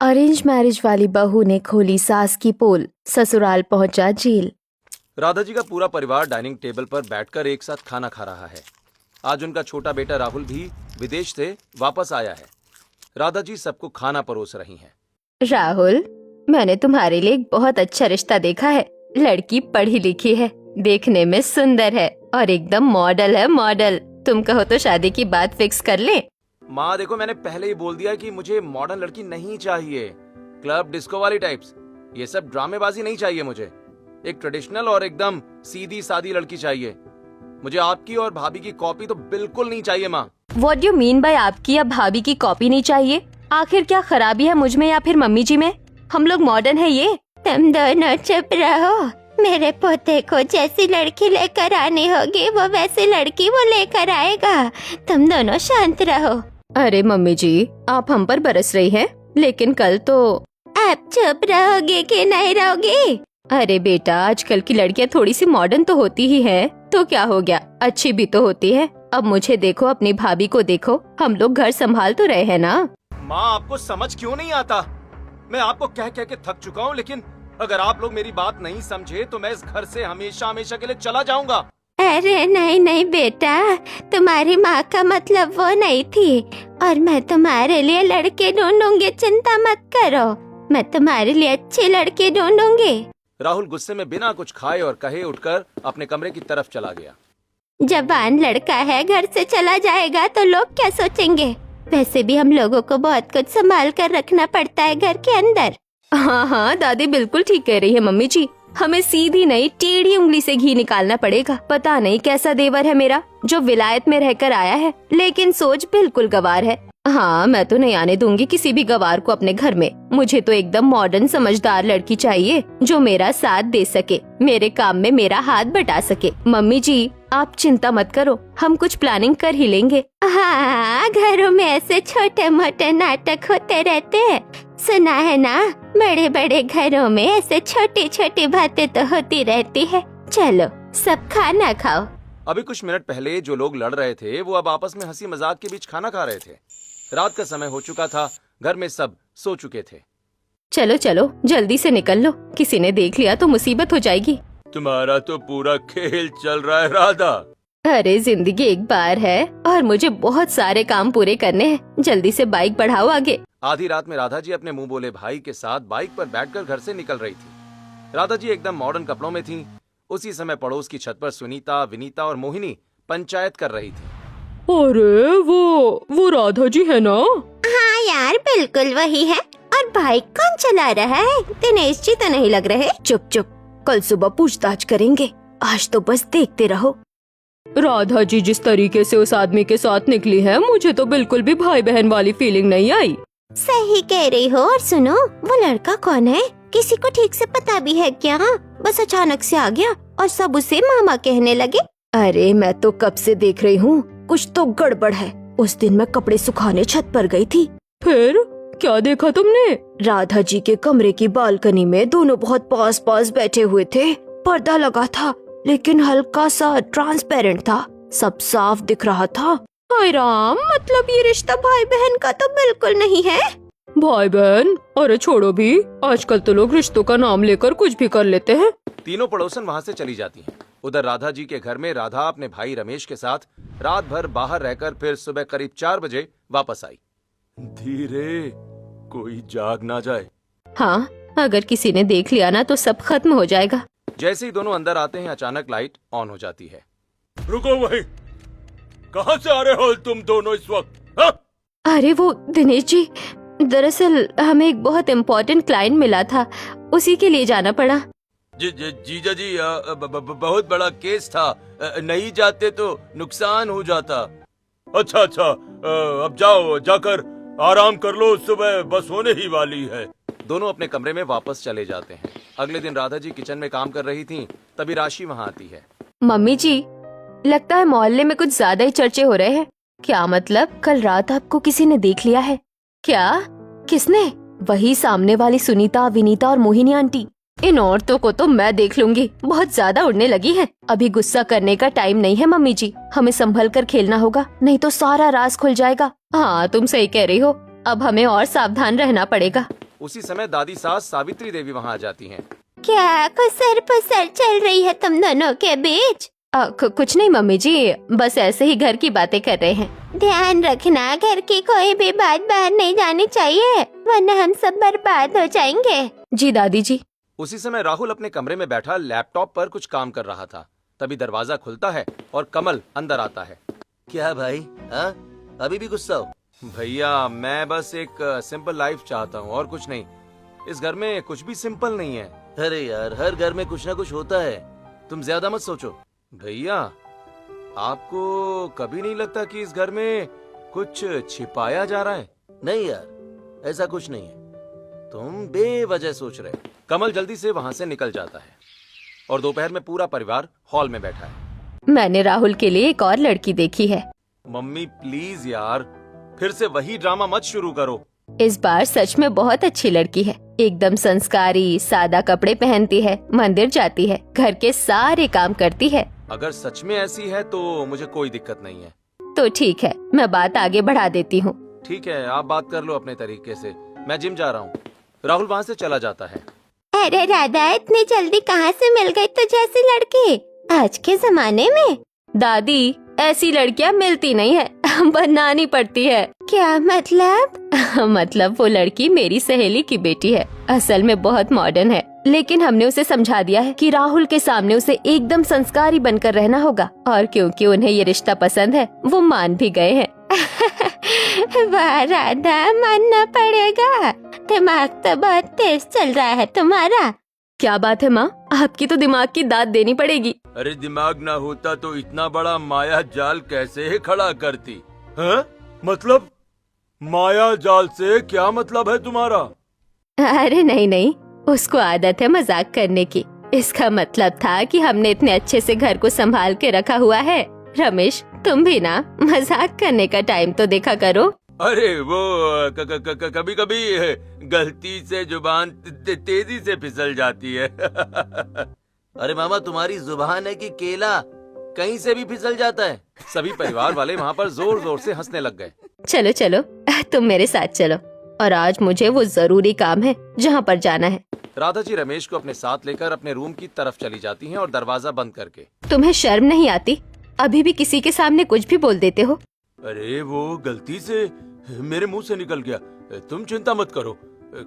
Arrange marriage वाली बहू ने खोली सास की पोल, ससुराल पहुंचा जेल। राधा जी का पूरा परिवार डाइनिंग टेबल पर बैठकर एक साथ खाना खा रहा है। आज उनका छोटा बेटा राहुल भी विदेश से वापस आया है। राधा जी सबको खाना परोस रही हैं। राहुल, मैंने तुम्हारे लिए एक बहुत अच्छा रिश्ता देखा है। लड़की पढ़ी लिखी है, देखने में सुंदर है और एकदम मॉडल है, मॉडल। तुम कहो तो शादी की बात फिक्स कर ले। माँ देखो, मैंने पहले ही बोल दिया कि मुझे मॉडर्न लड़की नहीं चाहिए, क्लब डिस्को वाली टाइप्स। ये सब ड्रामेबाजी नहीं चाहिए मुझे। एक ट्रेडिशनल और एकदम सीधी सादी लड़की चाहिए। मुझे आपकी और भाभी की कॉपी तो बिल्कुल नहीं चाहिए माँ। What do you mean by आपकी या भाभी की कॉपी नहीं चाहिए? आखिर क्या खराबी है मुझ में या फिर मम्मी जी में? हम लोग मॉडर्न है ये। तुम दोनों चुप रहो। मेरे पोते को जैसी लड़की लेकर आनी होगी वो वैसी लड़की वो लेकर आएगा। तुम दोनों शांत रहो। अरे मम्मी जी, आप हम पर बरस रही हैं, लेकिन कल तो। आप चुप रहोगे कि नहीं रहोगे? अरे बेटा, आजकल की लड़कियां थोड़ी सी मॉडर्न तो होती ही है, तो क्या हो गया, अच्छी भी तो होती है। अब मुझे देखो, अपनी भाभी को देखो, हम लोग घर संभाल तो रहे हैं ना। माँ आपको समझ क्यों नहीं आता? मैं आपको कह कह के थक चुका हूँ, लेकिन अगर आप लोग मेरी बात नहीं समझे तो मैं इस घर से हमेशा हमेशा के लिए चला जाऊंगा। अरे नहीं नहीं बेटा, तुम्हारी माँ का मतलब वो नहीं थी। और मैं तुम्हारे लिए लड़के ढूंढूंगी, चिंता मत करो। मैं तुम्हारे लिए अच्छी लड़की ढूंढूंगी। राहुल गुस्से में बिना कुछ खाए और कहे उठकर अपने कमरे की तरफ चला गया। जवान लड़का है, घर से चला जाएगा तो लोग क्या सोचेंगे? वैसे भी हम लोगों को बहुत कुछ संभाल कर रखना पड़ता है घर के अंदर। हाँ हाँ, दादी बिल्कुल ठीक कह रही है मम्मी जी। हमें सीधी नहीं टेढ़ी उंगली से घी निकालना पड़ेगा। पता नहीं कैसा देवर है मेरा, जो विलायत में रहकर आया है, लेकिन सोच बिल्कुल गवार है। हाँ, मैं तो नहीं आने दूंगी किसी भी गवार को अपने घर में। मुझे तो एकदम मॉडर्न समझदार लड़की चाहिए, जो मेरा साथ दे सके, मेरे काम में मेरा हाथ बटा सके। मम्मी जी, आप चिंता मत करो, हम कुछ प्लानिंग कर ही लेंगे। हाँ, घरों में ऐसे छोटे मोटे नाटक होते रहते हैं, सुना है ना? बड़े बड़े घरों में ऐसे छोटी छोटी बातें तो होती रहती है। चलो सब खाना खाओ। अभी कुछ मिनट पहले जो लोग लड़ रहे थे वो अब आपस में हंसी मजाक के बीच खाना खा रहे थे। रात का समय हो चुका था, घर में सब सो चुके थे। चलो चलो जल्दी से निकल लो, किसी ने देख लिया तो मुसीबत हो जाएगी। तुम्हारा तो पूरा खेल चल रहा है राधा। अरे जिंदगी एक बार है और मुझे बहुत सारे काम पूरे करने हैं। जल्दी से बाइक बढ़ाओ आगे। आधी रात में राधा जी अपने मुंह बोले भाई के साथ बाइक पर बैठकर घर से निकल रही थी। राधा जी एकदम मॉडर्न कपड़ों में थीं। उसी समय पड़ोस की छत पर सुनीता, विनीता और मोहिनी पंचायत कर रही थी। अरे वो राधा जी है ना? हाँ यार, बिल्कुल वही है। और बाइक कौन चला रहा है? दिनेश जी तो नहीं लग रहे। चुप चुप, कल सुबह पूछताछ करेंगे, आज तो बस देखते रहो। राधा जी जिस तरीके से उस आदमी के साथ निकली है, मुझे तो बिल्कुल भी भाई बहन वाली फीलिंग नहीं आई। सही कह रही हो। और सुनो, वो लड़का कौन है? किसी को ठीक से पता भी है क्या? बस अचानक से आ गया और सब उसे मामा कहने लगे। अरे मैं तो कब से देख रही हूँ, कुछ तो गड़बड़ है। उस दिन मैं कपड़े सुखाने छत पर गई थी। फिर क्या देखा तुमने? राधा जी के कमरे की बालकनी में दोनों बहुत पास पास बैठे हुए थे। पर्दा लगा था, लेकिन हल्का सा ट्रांसपेरेंट था, सब साफ दिख रहा था। हाय राम, मतलब ये रिश्ता भाई बहन का तो बिल्कुल नहीं है। भाई बहन? अरे छोड़ो भी, आजकल तो लोग रिश्तों का नाम लेकर कुछ भी कर लेते हैं। तीनों पड़ोसन वहाँ से चली जाती हैं। उधर राधा जी के घर में राधा अपने भाई रमेश के साथ रात भर बाहर रहकर फिर सुबह करीब 4 बजे वापस आई। धीरे, कोई जाग ना जाए। हाँ, अगर किसी ने देख लिया ना तो सब खत्म हो जाएगा। जैसे ही दोनों अंदर आते हैं, अचानक लाइट ऑन हो जाती है। रुको भाई, कहाँ से आ रहे हो तुम दोनों इस वक्त? हा? अरे वो दिनेश जी, दरअसल हमें एक बहुत इम्पोर्टेंट क्लाइंट मिला था, उसी के लिए जाना पड़ा। जीजा जी, बहुत बड़ा केस था, नहीं जाते तो नुकसान हो जाता। अच्छा, अब जाओ, जाकर आराम कर लो, सुबह बस होने ही वाली है। दोनों अपने कमरे में वापस चले जाते हैं। अगले दिन राधा जी किचन में काम कर रही थीं, तभी राशि वहाँ आती है। मम्मी जी, लगता है मोहल्ले में कुछ ज्यादा ही चर्चे हो रहे हैं। क्या मतलब, कल रात आपको किसी ने देख लिया है क्या? किसने? वही सामने वाली सुनीता, विनीता और मोहिनी आंटी। इन औरतों को तो मैं देख लूंगी, बहुत ज्यादा उड़ने लगी है। अभी गुस्सा करने का टाइम नहीं है मम्मी जी, हमें संभल कर खेलना होगा, नहीं तो सारा राज खुल जाएगा। हाँ तुम सही कह रही हो, अब हमें और सावधान रहना पड़ेगा। उसी समय दादी सास सावित्री देवी वहाँ आ जाती हैं। क्या कुसर पुसर चल रही है तुम दोनों के बीच? कुछ नहीं मम्मी जी, बस ऐसे ही घर की बातें कर रहे हैं। ध्यान रखना, घर की कोई भी बात बाहर नहीं जानी चाहिए, वरना हम सब बर्बाद हो जाएंगे। जी दादी जी। उसी समय राहुल अपने कमरे में बैठा लैपटॉप पर कुछ काम कर रहा था। तभी दरवाजा खुलता है और कमल अंदर आता है। क्या भाई, हाँ? अभी भी गुस्सा हो? भैया मैं बस एक सिंपल लाइफ चाहता हूँ और कुछ नहीं। इस घर में कुछ भी सिंपल नहीं है। अरे यार, हर घर में कुछ ना कुछ होता है, तुम ज्यादा मत सोचो। भैया आपको कभी नहीं लगता कि इस घर में कुछ छिपाया जा रहा है? नहीं यार, ऐसा कुछ नहीं है, तुम बेवजह सोच रहे हो। कमल जल्दी से वहाँ से निकल जाता है और दोपहर में पूरा परिवार हॉल में बैठा है। मैंने राहुल के लिए एक और लड़की देखी है। मम्मी प्लीज यार, फिर से वही ड्रामा मत शुरू करो। इस बार सच में बहुत अच्छी लड़की है, एकदम संस्कारी, सादा कपड़े पहनती है, मंदिर जाती है, घर के सारे काम करती है। अगर सच में ऐसी है तो मुझे कोई दिक्कत नहीं है। तो ठीक है, मैं बात आगे बढ़ा देती हूँ। ठीक है, आप बात कर लो अपने तरीके से, मैं जिम जा रहा हूँ। राहुल वहाँ से चला जाता है। अरे राधा, इतनी जल्दी कहाँ से मिल गई तुझे ऐसी लड़की आज के जमाने में? दादी ऐसी लड़कियाँ मिलती नहीं है, बनानी पड़ती है। क्या मतलब? मतलब वो लड़की मेरी सहेली की बेटी है, असल में बहुत मॉडर्न है, लेकिन हमने उसे समझा दिया है कि राहुल के सामने उसे एकदम संस्कारी बनकर रहना होगा, और क्योंकि उन्हें ये रिश्ता पसंद है वो मान भी गए हैं। वाह राधा, मानना पड़ेगा, दिमाग तो बहुत तेज चल रहा है तुम्हारा। क्या बात है माँ, आपकी तो दिमाग की दाद देनी पड़ेगी। अरे दिमाग ना होता तो इतना बड़ा माया जाल कैसे खड़ा करती? हैं? मतलब माया जाल से क्या मतलब है तुम्हारा? अरे नहीं नहीं, उसको आदत है मजाक करने की। इसका मतलब था कि हमने इतने अच्छे से घर को संभाल के रखा हुआ है। रमेश, तुम भी ना मजाक करने का टाइम तो देखा करो। अरे वो कभी कभी गलती से जुबान तेजी से फिसल जाती है। अरे मामा, तुम्हारी जुबान है कि केला कहीं से भी फिसल जाता है। सभी परिवार वाले वहाँ पर जोर जोर से हंसने लग गए। चलो चलो, तुम मेरे साथ चलो, और आज मुझे वो जरूरी काम है जहाँ पर जाना है। राधा जी रमेश को अपने साथ लेकर अपने रूम की तरफ चली जाती हैं और दरवाजा बंद करके। तुम्हें शर्म नहीं आती? अभी भी किसी के सामने कुछ भी बोल देते हो। अरे वो गलती से मेरे मुंह से निकल गया, तुम चिंता मत करो,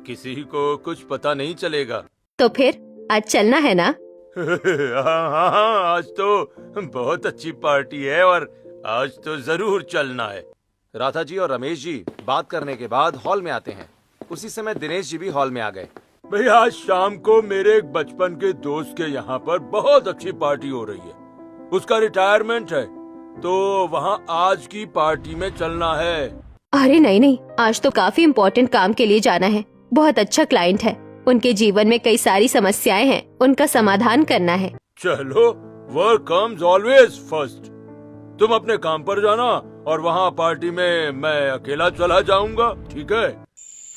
किसी को कुछ पता नहीं चलेगा। तो फिर आज चलना है ना? हाँ, आज तो बहुत अच्छी पार्टी है और आज तो जरूर चलना है। राधा जी और रमेश जी बात करने के बाद हॉल में आते हैं। उसी समय दिनेश जी भी हॉल में आ गए। भैया आज शाम को मेरे एक बचपन के दोस्त के यहाँ पर बहुत अच्छी पार्टी हो रही है, उसका रिटायरमेंट है, तो वहाँ आज की पार्टी में चलना है। अरे नहीं नहीं, आज तो काफी इम्पोर्टेंट काम के लिए जाना है। बहुत अच्छा क्लाइंट है, उनके जीवन में कई सारी समस्याएं हैं, उनका समाधान करना है। चलो, वर्क कम्स ऑलवेज फर्स्ट। तुम अपने काम पर जाना और वहाँ पार्टी में मैं अकेला चला जाऊंगा, ठीक है?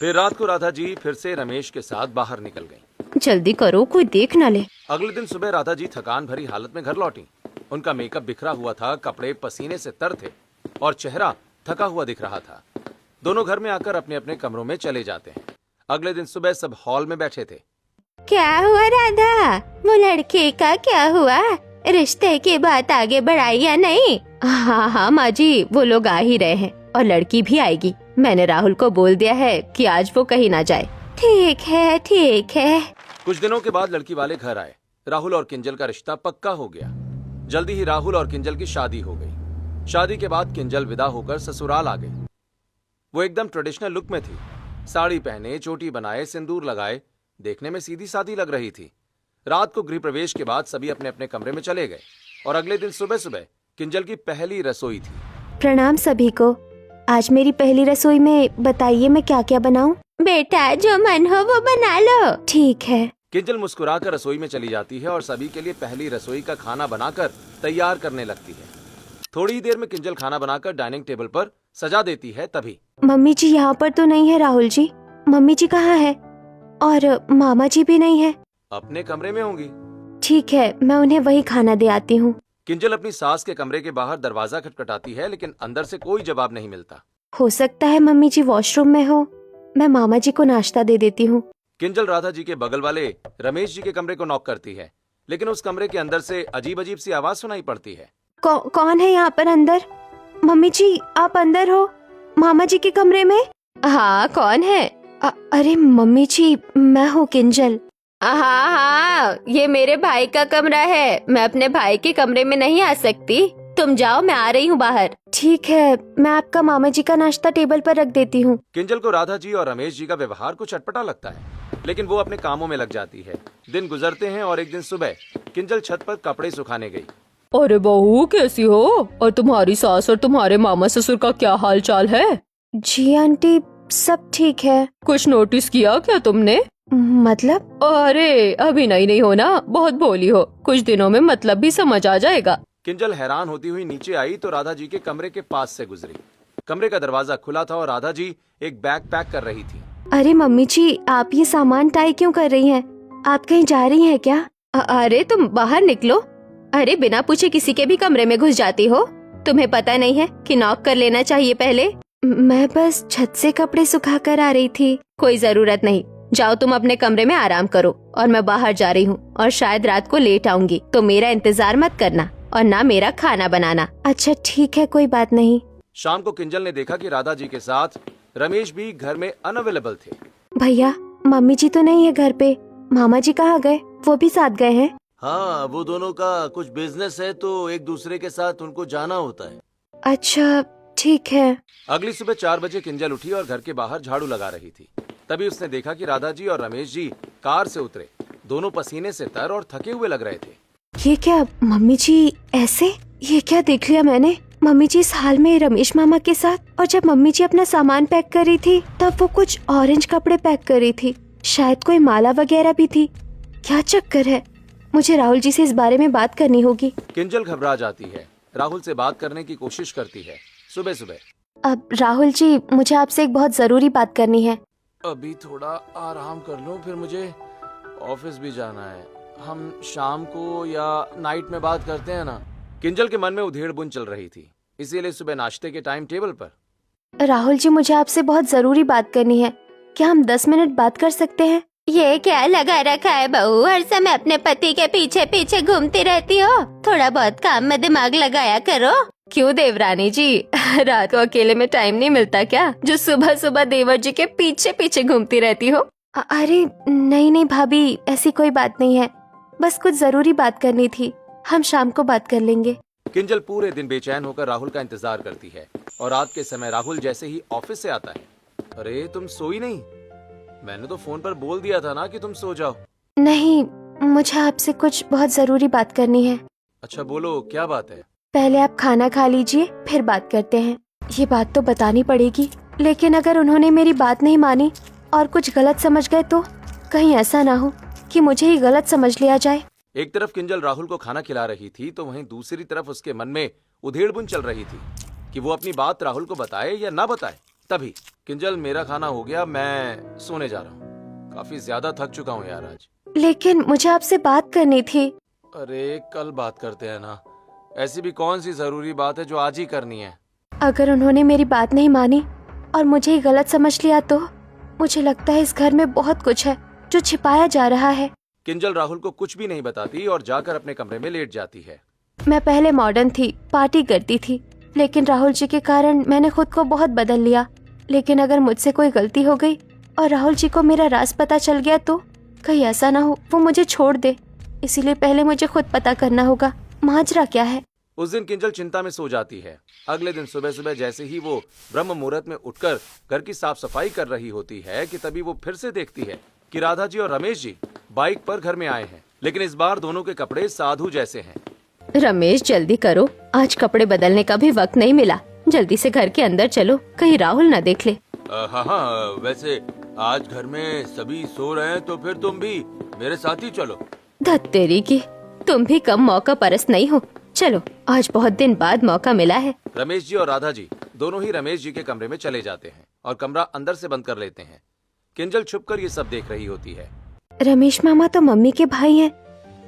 फिर रात को राधा जी फिर से रमेश के साथ बाहर निकल गईं। जल्दी करो, कोई देख न ले। अगले दिन सुबह राधा जी थकान भरी हालत में घर लौटी। उनका मेकअप बिखरा हुआ था, कपड़े पसीने से तर थे और चेहरा थका हुआ दिख रहा था। दोनों घर में आकर अपने अपने कमरों में चले जाते हैं। अगले दिन सुबह सब हॉल में बैठे थे। क्या हुआ राधा, वो लड़के का क्या हुआ? रिश्ते की बात आगे बढ़ाई या नहीं? हाँ हाँ माँ जी, वो लोग आ ही रहे हैं और लड़की भी आएगी। मैंने राहुल को बोल दिया है कि आज वो कहीं ना जाए। ठीक है ठीक है। कुछ दिनों के बाद लड़की वाले घर आए। राहुल और किंजल का रिश्ता पक्का हो गया। जल्दी ही राहुल और किंजल की शादी हो गई। शादी के बाद किंजल विदा होकर ससुराल आ गई। वो एकदम ट्रेडिशनल लुक में थी, साड़ी पहने, चोटी बनाए, सिंदूर लगाए, देखने में सीधी सादी लग रही थी। रात को गृह प्रवेश के बाद सभी अपने अपने कमरे में चले गए और अगले दिन सुबह सुबह किंजल की पहली रसोई थी। प्रणाम सभी को। आज मेरी पहली रसोई में बताइए मैं क्या क्या बनाऊं? बेटा जो मन हो वो बना लो। ठीक है। किंजल मुस्कुराकर रसोई में चली जाती है और सभी के लिए पहली रसोई का खाना बनाकर तैयार करने लगती है। थोड़ी ही देर में किंजल खाना बनाकर डाइनिंग टेबल पर सजा देती है। तभी मम्मी जी यहाँ पर तो नहीं है। राहुल जी, मम्मी जी कहाँ है? और मामा जी भी नहीं है। अपने कमरे में होंगी। ठीक है, मैं उन्हें वही खाना दे आती हूँ। किंजल अपनी सास के कमरे के बाहर दरवाजा खटखटाती है, लेकिन अंदर से कोई जवाब नहीं मिलता। हो सकता है मम्मी जी वॉशरूम में हो। मैं मामा जी को नाश्ता दे देती हूँ। किंजल राधा जी के बगल वाले रमेश जी के कमरे को नॉक करती है, लेकिन उस कमरे के अंदर से अजीब अजीब सी आवाज सुनाई पड़ती है। कौन है यहाँ पर अंदर? मम्मी जी आप अंदर हो, मामा जी के कमरे में? हाँ कौन है? अरे मम्मी जी मैं हूँ किंजल। हाँ हाँ ये मेरे भाई का कमरा है, मैं अपने भाई के कमरे में नहीं आ सकती, तुम जाओ मैं आ रही हूँ बाहर। ठीक है मैं आपका मामा जी का नाश्ता टेबल पर रख देती हूँ। किंजल को राधा जी और रमेश जी का व्यवहार कुछ अटपटा लगता है, लेकिन वो अपने कामों में लग जाती है। दिन गुजरते हैं और एक दिन सुबह किंजल छत पर कपड़े सुखाने गई। अरे बहू कैसी हो, और तुम्हारी सास और तुम्हारे मामा ससुर का क्या हाल चाल है? जी आंटी सब ठीक है। कुछ नोटिस किया क्या तुमने? मतलब? अरे अभी नहीं हो ना, बहुत भोली हो, कुछ दिनों में मतलब भी समझ आ जाएगा। किंजल हैरान होती हुई नीचे आई तो राधा जी के कमरे के पास से गुजरी। कमरे का दरवाजा खुला था और राधा जी एक बैग पैक कर रही थी। अरे मम्मी जी आप ये सामान टाई क्यों कर रही हैं? आप कहीं जा रही हैं क्या? अरे तुम बाहर निकलो। अरे बिना पूछे किसी के भी कमरे में घुस जाती हो, तुम्हें पता नहीं है कि नॉक कर लेना चाहिए पहले? मैं बस छत से कपड़े सुखा कर आ रही थी। कोई जरूरत नहीं, जाओ तुम अपने कमरे में आराम करो, और मैं बाहर जा रही हूँ और शायद रात को लेट आऊंगी, तो मेरा इंतजार मत करना और ना मेरा खाना बनाना। अच्छा ठीक है कोई बात नहीं। शाम को किंजल ने देखा कि राधा जी के साथ रमेश भी घर में अनअवेलेबल थे। भैया मम्मी जी तो नहीं है घर पे, मामा जी कहाँ गए? वो भी साथ गए हैं? हाँ, वो दोनों का कुछ बिजनेस है तो एक दूसरे के साथ उनको जाना होता है। अच्छा ठीक है। अगली सुबह 4 बजे किंजल उठी और घर के बाहर झाड़ू लगा रही थी। तभी उसने देखा कि राधा जी और रमेश जी कार से उतरे। दोनों पसीने से तर और थके हुए लग रहे थे। ये क्या मम्मी जी ऐसे? ये क्या देख लिया मैंने? मम्मी जी इस हाल में रमेश मामा के साथ, और जब मम्मी जी अपना सामान पैक कर रही थी तब वो कुछ ऑरेंज कपड़े पैक कर रही थी, शायद कोई माला वगैरह भी थी। क्या चक्कर है? मुझे राहुल जी से इस बारे में बात करनी होगी। किंजल घबरा जाती है, राहुल से बात करने की कोशिश करती है। सुबह सुबह अब राहुल जी मुझे आपसे एक बहुत जरूरी बात करनी है। अभी थोड़ा आराम कर लो, फिर मुझे ऑफिस भी जाना है। हम शाम को या नाइट में बात करते हैं ना। किंजल के मन में उधेड़-बुन चल रही थी, इसीलिए सुबह नाश्ते के टाइम टेबल पर। राहुल जी मुझे आपसे बहुत जरूरी बात करनी है, क्या हम 10 मिनट बात कर सकते हैं? ये क्या लगा रखा है बहू, हर समय अपने पति के पीछे पीछे घूमती रहती हो, थोड़ा बहुत काम में दिमाग लगाया करो। क्यों देवरानी जी, रात को अकेले में टाइम नहीं मिलता क्या, जो सुबह सुबह देवर जी के पीछे पीछे घूमती रहती हो? अरे नहीं भाभी ऐसी कोई बात नहीं है, बस कुछ जरूरी बात करनी थी, हम शाम को बात कर लेंगे। किंजल पूरे दिन बेचैन होकर राहुल का इंतजार करती है और रात के समय राहुल जैसे ही ऑफिस से आता है, अरे तुम सोई नहीं? मैंने तो फोन पर बोल दिया था ना कि तुम सो जाओ। नहीं, मुझे आपसे कुछ बहुत जरूरी बात करनी है। अच्छा बोलो, क्या बात है? पहले आप खाना खा लीजिए फिर बात करते हैं। ये बात तो बतानी पड़ेगी, लेकिन अगर उन्होंने मेरी बात नहीं मानी और कुछ गलत समझ गए तो कहीं ऐसा ना हो कि मुझे ही गलत समझ लिया जाए। एक तरफ किंजल राहुल को खाना खिला रही थी तो वहीं दूसरी तरफ उसके मन में उधेड़-बुन चल रही थी कि वो अपनी बात राहुल को बताए या ना बताए। तभी किंजल, मेरा खाना हो गया, मैं सोने जा रहा हूँ, काफी ज्यादा थक चुका हूँ यार आज। लेकिन मुझे आपसे बात करनी थी। अरे कल बात करते हैं ना, ऐसी भी कौन सी जरूरी बात है जो आज ही करनी है? अगर उन्होंने मेरी बात नहीं मानी और मुझे ही गलत समझ लिया तो मुझे लगता है इस घर में बहुत कुछ है जो छिपाया जा रहा है। किंजल राहुल को कुछ भी नहीं बताती और जाकर अपने कमरे में लेट जाती है। मैं पहले मॉडर्न थी, पार्टी करती थी, लेकिन राहुल जी के कारण मैंने खुद को बहुत बदल लिया। लेकिन अगर मुझसे कोई गलती हो गई और राहुल जी को मेरा राज पता चल गया तो कहीं ऐसा ना हो वो मुझे छोड़ दे, इसीलिए पहले मुझे खुद पता करना होगा माजरा क्या है। उस दिन किंजल चिंता में सो जाती है। अगले दिन सुबह सुबह जैसे ही वो ब्रह्म मुहूर्त में उठकर घर की साफ सफाई कर रही होती है कि तभी वो फिर से देखती है कि राधा जी और रमेश जी बाइक पर घर में आए हैं, लेकिन इस बार दोनों के कपड़े साधु जैसे हैं। रमेश जल्दी करो, आज कपड़े बदलने का भी वक्त नहीं मिला, जल्दी से घर के अंदर चलो, कहीं राहुल ना देख ले। हाँ, वैसे आज घर में सभी सो रहे हैं तो फिर तुम भी मेरे साथ ही चलो। धत तेरी की, तुम भी कम मौका परस्त नहीं हो, चलो आज बहुत दिन बाद मौका मिला है। रमेश जी और राधा जी दोनों ही रमेश जी के कमरे में चले जाते हैं और कमरा अंदर से बंद कर लेते हैं। किंजल छुपकर ये सब देख रही होती है। रमेश मामा तो मम्मी के भाई हैं,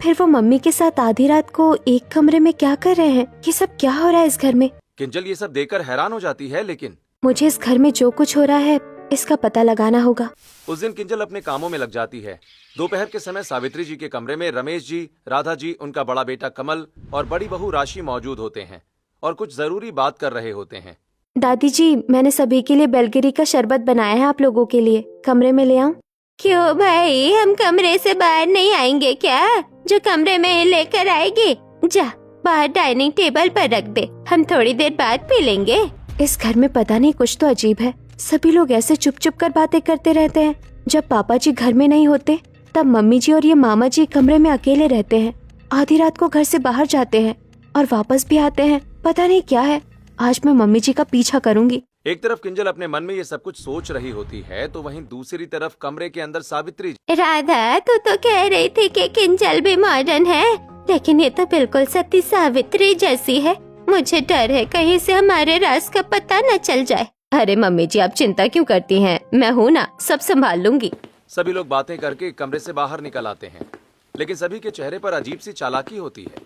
फिर वो मम्मी के साथ आधी रात को एक कमरे में क्या कर रहे हैं? ये सब क्या हो रहा है इस घर में? किंजल ये सब देखकर हैरान हो जाती है, लेकिन मुझे इस घर में जो कुछ हो रहा है इसका पता लगाना होगा। उस दिन किंजल अपने कामों में लग जाती है। दोपहर के समय सावित्री जी के कमरे में रमेश जी, राधा जी, उनका बड़ा बेटा कमल और बड़ी बहू राशि मौजूद होते हैं और कुछ जरूरी बात कर रहे होते हैं। दादी जी, मैंने सभी के लिए बेलगिरी का शरबत बनाया है, आप लोगों के लिए। कमरे में ले आऊं? क्यों भाई, हम कमरे से बाहर नहीं आएंगे क्या? जो कमरे में लेकर आएगी, जा बाहर डाइनिंग टेबल पर रख दे, हम थोड़ी देर बाद पी लेंगे। इस घर में पता नहीं कुछ तो अजीब है। सभी लोग ऐसे चुप चुप कर बातें करते रहते हैं। जब पापा जी घर में नहीं होते तब मम्मी जी और ये मामा जी कमरे में अकेले रहते हैं। आधी रात को घर से बाहर जाते हैं और वापस भी आते हैं। पता नहीं क्या है। आज मैं मम्मी जी का पीछा करूंगी। एक तरफ किंजल अपने मन में ये सब कुछ सोच रही होती है तो वहीं दूसरी तरफ कमरे के अंदर सावित्री जी। राधा, तू तो कह रही थी कि किंजल भी मॉडर्न है, लेकिन ये तो बिल्कुल सती सावित्री जैसी है। मुझे डर है कहीं से हमारे राज का पता न चल जाए। अरे मम्मी जी, आप चिंता क्यों करती हैं? मैं हूँ ना, सब संभाल लूंगी। सभी लोग बातें करके कमरे से बाहर निकल आते हैं, लेकिन सभी के चेहरे पर अजीब सी चालाकी होती है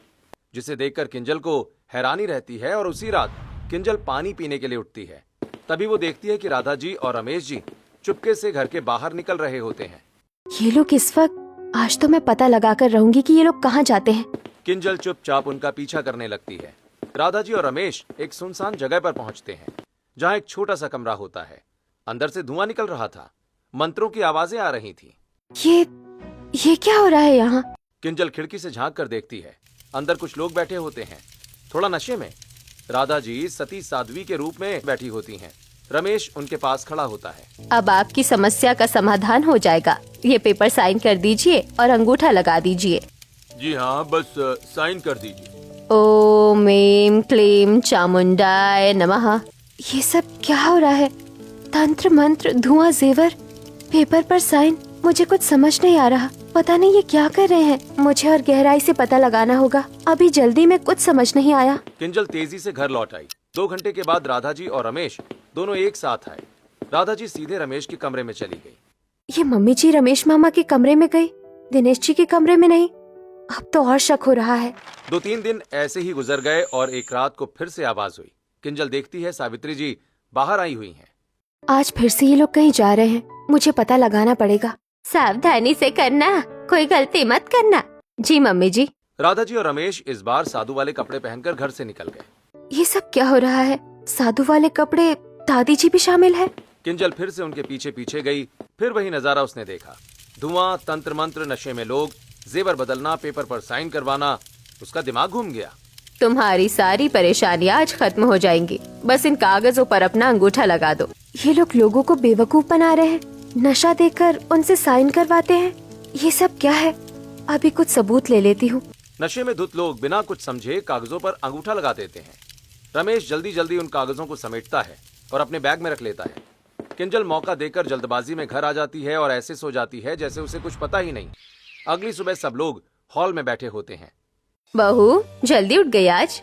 जिसे देखकर किंजल को हैरानी रहती है। और उसी रात किंजल पानी पीने के लिए उठती है। तभी वो देखती है कि राधा जी और रमेश जी चुपके से घर के बाहर निकल रहे होते हैं। ये लोग इस वक्त, आज तो मैं पता लगा कर रहूंगी कि ये लोग कहाँ जाते हैं। किंजल चुपचाप उनका पीछा करने लगती है। राधा जी और रमेश एक सुनसान जगह पर पहुंचते हैं जहां एक छोटा सा कमरा होता है। अंदर से धुआं निकल रहा था, मंत्रों की आवाजें आ रही थी। ये क्या हो रहा है यहाँ? किंजल खिड़की से झांक कर देखती है। अंदर कुछ लोग बैठे होते हैं, थोड़ा नशे में। राधा जी सती साध्वी के रूप में बैठी होती हैं। रमेश उनके पास खड़ा होता है। अब आपकी समस्या का समाधान हो जाएगा। ये पेपर साइन कर दीजिए और अंगूठा लगा दीजिए। जी हाँ, बस साइन कर दीजिए। ओम ऐं क्लीं चामुंडाय नमः। ये सब क्या हो रहा है? तंत्र मंत्र, धुआं, जेवर, पेपर पर साइन। मुझे कुछ समझ नहीं आ रहा। पता नहीं ये क्या कर रहे हैं। मुझे और गहराई से पता लगाना होगा। अभी जल्दी में कुछ समझ नहीं आया। किंजल तेजी से घर लौट आई। 2 घंटे के बाद राधा जी और रमेश दोनों एक साथ आए। राधा जी सीधे रमेश के कमरे में चली गई। ये मम्मी जी रमेश मामा के कमरे में गई, दिनेश जी के कमरे में नहीं। अब तो और शक हो रहा है। 2-3 दिन ऐसे ही गुजर गए और एक रात को फिर से आवाज हुई। किंजल देखती है सावित्री जी बाहर आई हुई हैं। आज फिर से ये लोग कहीं जा रहे हैं। मुझे पता लगाना पड़ेगा। सावधानी से करना, कोई गलती मत करना। जी मम्मी जी। राधा जी और रमेश इस बार साधु वाले कपड़े पहनकर घर से निकल गए। ये सब क्या हो रहा है? साधु वाले कपड़े, दादी जी भी शामिल है। किंजल फिर से उनके पीछे पीछे गई। फिर वही नजारा उसने देखा। धुआं, तंत्र मंत्र, नशे में लोग, जेवर बदलना, पेपर पर साइन करवाना। उसका दिमाग घूम गया। तुम्हारी सारी परेशानियां आज खत्म हो जाएंगी। बस इन कागजों पर अपना अंगूठा लगा दो। ये लोग लोगों को बेवकूफ बना रहे हैं। नशा देकर उनसे साइन करवाते हैं। ये सब क्या है? अभी कुछ सबूत ले लेती हूँ। नशे में धुत लोग बिना कुछ समझे कागजों पर अंगूठा लगा देते हैं। रमेश जल्दी जल्दी उन कागजों को समेटता है और अपने बैग में रख लेता है। किंजल मौका देकर जल्दबाजी में घर आ जाती है और ऐसे सो जाती है जैसे उसे कुछ पता ही नहीं। अगली सुबह सब लोग हॉल में बैठे होते हैं। बहू जल्दी उठ गई आज?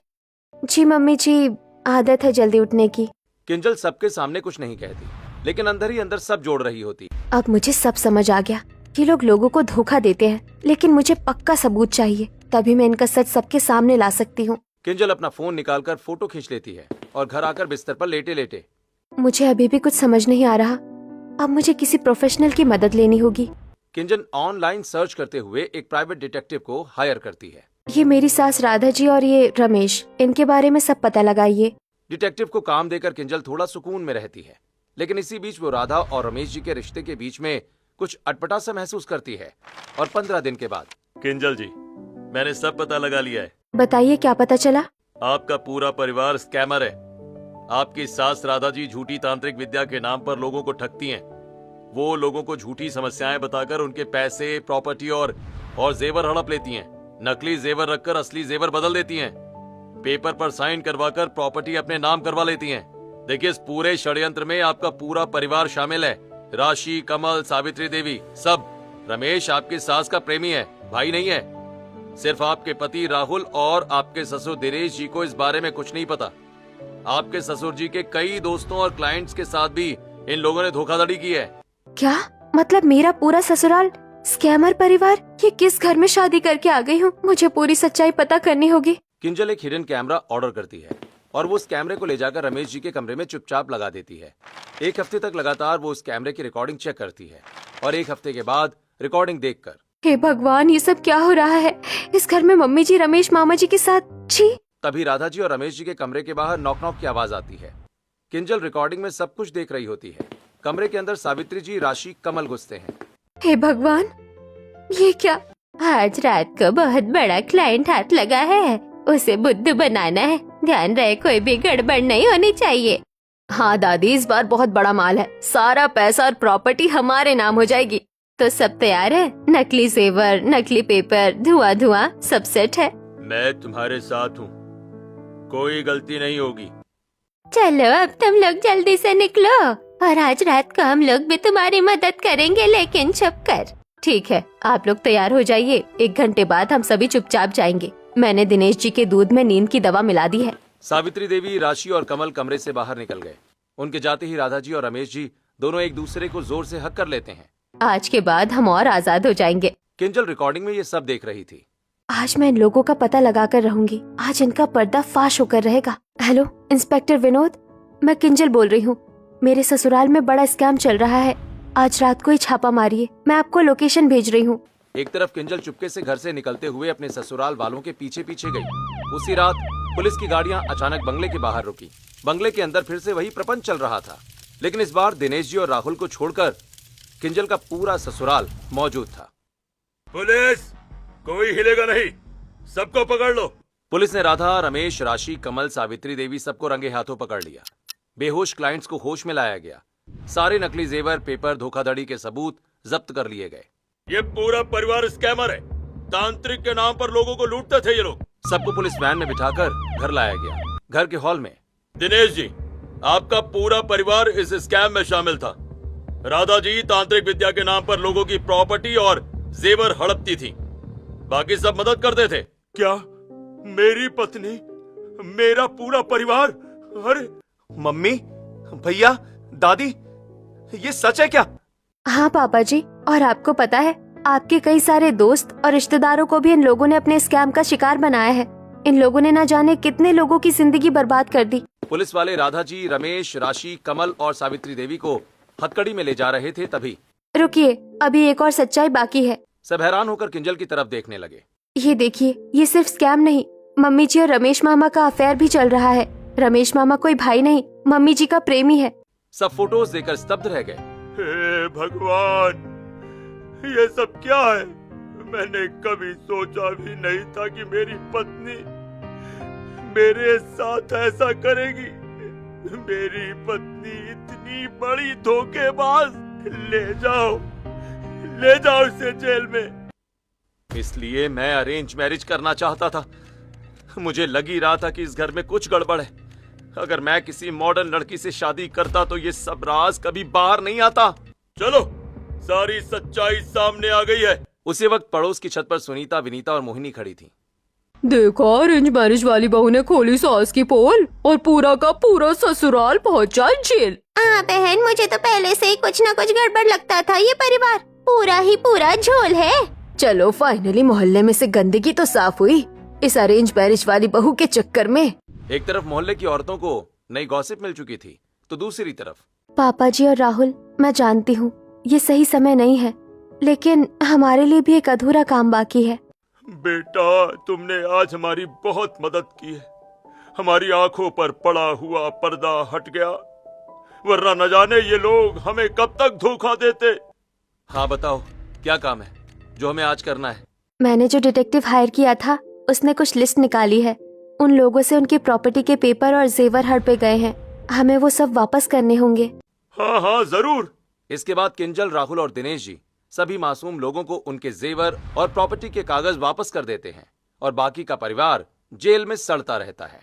जी मम्मी जी, आदत है जल्दी उठने की। किंजल सबके सामने कुछ नहीं कहती, लेकिन अंदर ही अंदर सब जोड़ रही होती। अब मुझे सब समझ आ गया। ये लोग लोगों को धोखा देते हैं, लेकिन मुझे पक्का सबूत चाहिए, तभी मैं इनका सच सबके सामने ला सकती हूँ। किंजल अपना फोन निकालकर फोटो खींच लेती है और घर आकर बिस्तर पर लेटे लेटे। मुझे अभी भी कुछ समझ नहीं आ रहा। अब मुझे किसी प्रोफेशनल की मदद लेनी होगी। किंजल ऑनलाइन सर्च करते हुए एक प्राइवेट डिटेक्टिव को हायर करती है। ये मेरी सास राधा जी और ये रमेश, इनके बारे में सब पता लगाइए। डिटेक्टिव को काम देकर किंजल थोड़ा सुकून में रहती है, लेकिन इसी बीच वो राधा और रमेश जी के रिश्ते के बीच में कुछ अटपटा सा महसूस करती है। और 15 दिन के बाद, किंजल जी, मैंने सब पता लगा लिया है। बताइए क्या पता चला? आपका पूरा परिवार स्कैमर है। आपकी सास राधा जी झूठी तांत्रिक विद्या के नाम पर लोगों को ठगती हैं। वो लोगों को झूठी समस्याएं बताकर उनके पैसे, प्रॉपर्टी और जेवर हड़प लेती हैं। नकली जेवर रखकर असली जेवर बदल देती हैं। पेपर पर साइन करवाकर प्रॉपर्टी अपने नाम करवा लेती हैं। देखिए, इस पूरे षड्यंत्र में आपका पूरा परिवार शामिल है। राशि, कमल, सावित्री देवी, सब। रमेश आपकी सास का प्रेमी है, भाई नहीं है। सिर्फ आपके पति राहुल और आपके ससुर दिनेश जी को इस बारे में कुछ नहीं पता। आपके ससुर जी के कई दोस्तों और क्लाइंट्स के साथ भी इन लोगों ने धोखाधड़ी की है। क्या मतलब मेरा पूरा ससुराल स्कैमर परिवार? ये किस घर में शादी करके आ गई हूँ? मुझे पूरी सच्चाई पता करनी होगी। किंजल एक हिडन कैमरा ऑर्डर करती है और वो उस कैमरे को ले जाकर रमेश जी के कमरे में चुपचाप लगा देती है। एक हफ्ते तक लगातार वो उस कैमरे की रिकॉर्डिंग चेक करती है और एक हफ्ते के बाद रिकॉर्डिंग देखकर हे भगवान, ये सब क्या हो रहा है? इस घर में मम्मी जी रमेश मामा जी के साथ। छी! तभी राधा जी और रमेश जी के कमरे के बाहर नॉक नॉक की आवाज आती है। किंजल रिकॉर्डिंग में सब कुछ देख रही होती है। कमरे के अंदर सावित्री जी, राशि, कमल घुसते हैं। हे भगवान, ये क्या? आज रात को बहुत बड़ा क्लाइंट हाथ लगा है, उसे बुद्धू बनाना है। ध्यान रहे कोई भी गड़बड़ नहीं होनी चाहिए। हाँ दादी, इस बार बहुत बड़ा माल है। सारा पैसा और प्रॉपर्टी हमारे नाम हो जाएगी। तो सब तैयार है? नकली जेवर, नकली पेपर, धुआं धुआं सब सेट है। मैं तुम्हारे साथ हूँ, कोई गलती नहीं होगी। चलो अब तुम लोग जल्दी से निकलो, और आज रात को हम लोग भी तुम्हारी मदद करेंगे, लेकिन छुप कर। ठीक है, आप लोग तैयार हो जाइए। 1 घंटे बाद हम सभी चुपचाप जाएंगे। मैंने दिनेश जी के दूध में नींद की दवा मिला दी है। सावित्री देवी, राशि और कमल कमरे से बाहर निकल गए। उनके जाते ही राधा जी और रमेश जी दोनों एक दूसरे को जोर से हक कर लेते हैं। आज के बाद हम और आजाद हो जाएंगे। किंजल रिकॉर्डिंग में ये सब देख रही थी। आज मैं इन लोगों का पता लगा कर रहूंगी। आज इनका पर्दा फाश होकर रहेगा। हेलो इंस्पेक्टर विनोद, मैं किंजल बोल रही हूँ। मेरे ससुराल में बड़ा स्कैम चल रहा है। आज रात को ही छापा मारिए। मैं आपको लोकेशन भेज रही हूँ। एक तरफ किंजल चुपके से घर से निकलते हुए अपने ससुराल वालों के पीछे पीछे गई। उसी रात पुलिस की गाड़ियां अचानक बंगले के बाहर रुकी। बंगले के अंदर फिर से वही प्रपंच चल रहा था, लेकिन इस बार दिनेश जी और राहुल को छोड़कर किंजल का पूरा ससुराल मौजूद था। पुलिस, कोई हिलेगा नहीं, सबको पकड़ लो। पुलिस ने राधा, रमेश, राशि, कमल, सावित्री देवी सबको रंगे हाथों पकड़ लिया। बेहोश क्लाइंट्स को होश में लाया गया। सारे नकली जेवर, पेपर, धोखाधड़ी के सबूत जब्त कर लिए गए। ये पूरा परिवार स्कैमर है। तांत्रिक के नाम पर लोगों को लूटते थे ये लोग। सबको पुलिस वैन में बिठाकर घर लाया गया। घर के हॉल में दिनेश जी, आपका पूरा परिवार इस स्कैम में शामिल था। राधा जी तांत्रिक विद्या के नाम पर लोगों की प्रॉपर्टी और जेवर हड़पती थी, बाकी सब मदद करते थे। क्या मेरी पत्नी, मेरा पूरा परिवार? अरे मम्मी, भैया, दादी, ये सच है क्या? हाँ पापा जी, और आपको पता है आपके कई सारे दोस्त और रिश्तेदारों को भी इन लोगों ने अपने स्कैम का शिकार बनाया है। इन लोगों ने ना जाने कितने लोगों की जिंदगी बर्बाद कर दी। पुलिस वाले राधा जी, रमेश, राशि, कमल और सावित्री देवी को हथकड़ी में ले जा रहे थे। तभी रुकिए, अभी एक और सच्चाई बाकी है। सब हैरान होकर किंजल की तरफ देखने लगे। ये देखिए, ये सिर्फ स्कैम नहीं, मम्मी जी और रमेश मामा का अफेयर भी चल रहा है। रमेश मामा कोई भाई नहीं, मम्मी जी का प्रेमी है। सब फोटोज देखकर स्तब्ध रह गए। हे भगवान, ये सब क्या है? मैंने कभी सोचा भी नहीं था कि मेरी पत्नी मेरे साथ ऐसा करेगी। मेरी पत्नी इतनी बड़ी धोखेबाज। ले जाओ इसे जेल में। इसलिए मैं अरेंज मैरिज करना चाहता था। मुझे लग ही रहा था कि इस घर में कुछ गड़बड़ है। अगर मैं किसी मॉडर्न लड़की से शादी करता तो ये सब राज कभी बाहर नहीं आता। चलो, सारी सच्चाई सामने आ गई है। उसी वक्त पड़ोस की छत पर सुनीता, विनीता और मोहिनी खड़ी थी। देखा, अरेंज मैरिज वाली बहू ने खोली सास की पोल और पूरा का पूरा ससुराल पहुंचा जेल। हाँ बहन, मुझे तो पहले से ही कुछ न कुछ गड़बड़ लगता था। ये परिवार पूरा ही पूरा झोल है। चलो, फाइनली मोहल्ले में से गंदगी तो साफ हुई इस अरेंज मैरिज वाली बहू के चक्कर में। एक तरफ मोहल्ले की औरतों को नई गॉसिप मिल चुकी थी, तो दूसरी तरफ पापा जी और राहुल, मैं जानती हूँ ये सही समय नहीं है, लेकिन हमारे लिए भी एक अधूरा काम बाकी है। बेटा, तुमने आज हमारी बहुत मदद की है। हमारी आंखों पर पड़ा हुआ पर्दा हट गया, वरना न जाने ये लोग हमें कब तक धोखा देते। हाँ बताओ, क्या काम है जो हमें आज करना है? मैंने जो डिटेक्टिव हायर किया था उसने कुछ लिस्ट निकाली है। उन लोगों से उनकी प्रॉपर्टी के पेपर और जेवर हड़पे गए हैं। हमें वो सब वापस करने होंगे। हाँ हाँ जरूर। इसके बाद किंजल, राहुल और दिनेश जी सभी मासूम लोगों को उनके जेवर और प्रॉपर्टी के कागज वापस कर देते हैं और बाकी का परिवार जेल में सड़ता रहता है।